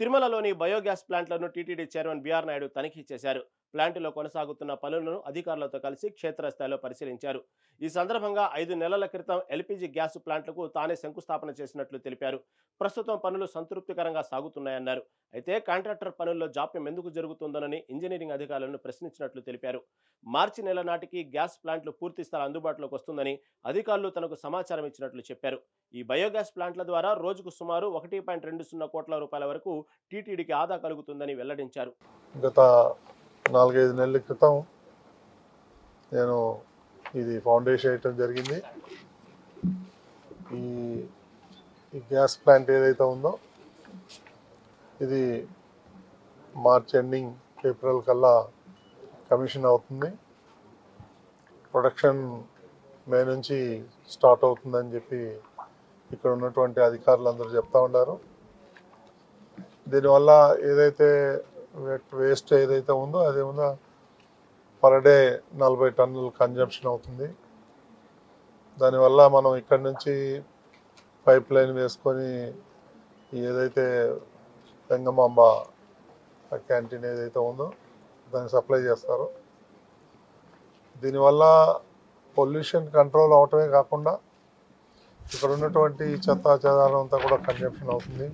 తిరుమలలోని బయోగ్యాస్ ప్లాంట్లను TTD chairman BR Naidu తనిఖీ చేశారు. ప్లాంటులో కొనసాగుతున్న పనులను అధికారులతో కలిసి క్షేత్రస్థాయిలో పరిశీలించారు. ఈ సందర్భంగా 5 నెలల క్రితం ఎల్పీజీ గ్యాస్ ప్లాంట్లకు తానే శంకుస్థాపన చేసినట్లు తెలిపారు. ప్రస్తుతం పనులు సంతృప్తికరంగా సాగుతున్నాయన్నారు. అయితే కాంట్రాక్టర్ పనుల్లో జాప్యం ఎందుకు జరుగుతుందోనని ఇంజనీరింగ్ అధికారులను ప్రశ్నించినట్లు తెలిపారు. మార్చి నెల నాటికి గ్యాస్ ప్లాంట్లు పూర్తి స్థాయి అందుబాటులోకి వస్తుందని అధికారులు తనకు సమాచారం ఇచ్చినట్లు చెప్పారు. ఈ బయోగ్యాస్ ప్లాంట్ల ద్వారా రోజుకు సుమారు 1.20 కోట్ల రూపాయల వరకు టీటీడీకి ఆదా కలుగుతుందని వెల్లడించారు. గత 4-5 నెలల క్రితం నేను ఇది ఫౌండేషన్ వేయటం జరిగింది. ఈ ఈ గ్యాస్ ప్లాంట్ ఏదైతే ఉందో ఇది మార్చ్ ఎండింగ్ ఏప్రిల్ కల్లా కమిషన్ అవుతుంది. ప్రొడక్షన్ మే నుంచి స్టార్ట్ అవుతుందని చెప్పి ఇక్కడ ఉన్నటువంటి అధికారులు అందరూ చెప్తా ఉన్నారు. దీనివల్ల ఏదైతే వేస్ట్ ఏదైతే ఉందో అది ఉందో పర్ డే 40 టన్నులు కన్జంప్షన్ అవుతుంది. దానివల్ల మనం ఇక్కడ నుంచి పైప్ లైన్ వేసుకొని ఏదైతే వెంగమాంబ క్యాంటీన్ ఏదైతే ఉందో దాన్ని సప్లై చేస్తారో దీనివల్ల పొల్యూషన్ కంట్రోల్ అవటమే కాకుండా ఇక్కడ ఉన్నటువంటి చెత్త చెదారం అంతా కూడా కన్జంప్షన్ అవుతుంది.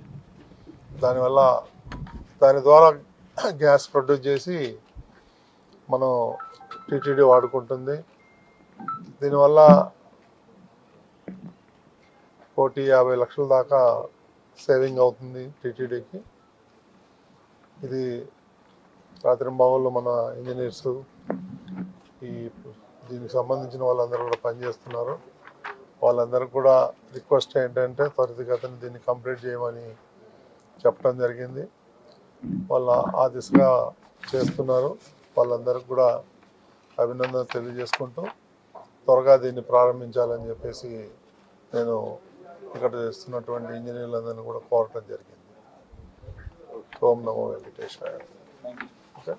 దానివల్ల దాని ద్వారా గ్యాస్ ప్రొడ్యూస్ చేసి మనం టీటీడీ వాడుకుంటుంది. దీనివల్ల 1,50,00,000 దాకా సేవింగ్ అవుతుంది టీటీడీకి. ఇది రాత్రింబవళ్ళు మన ఇంజనీర్స్ దీనికి సంబంధించిన వాళ్ళందరూ కూడా పనిచేస్తున్నారు. వాళ్ళందరూ కూడా రిక్వెస్ట్ ఏంటంటే త్వరితగతిన దీన్ని కంప్లీట్ చేయమని చెప్పడం జరిగింది. వాళ్ళు ఆ దిశగా చేస్తున్నారు. వాళ్ళందరికీ కూడా అభినందనలు తెలియజేసుకుంటూ త్వరగా దీన్ని ప్రారంభించాలని చెప్పేసి నేను ఇక్కడ చేస్తున్నటువంటి ఇంజనీర్లందరినీ కూడా కోరటం జరిగింది. ఓం నమో వెంకటేశ్వరాయ.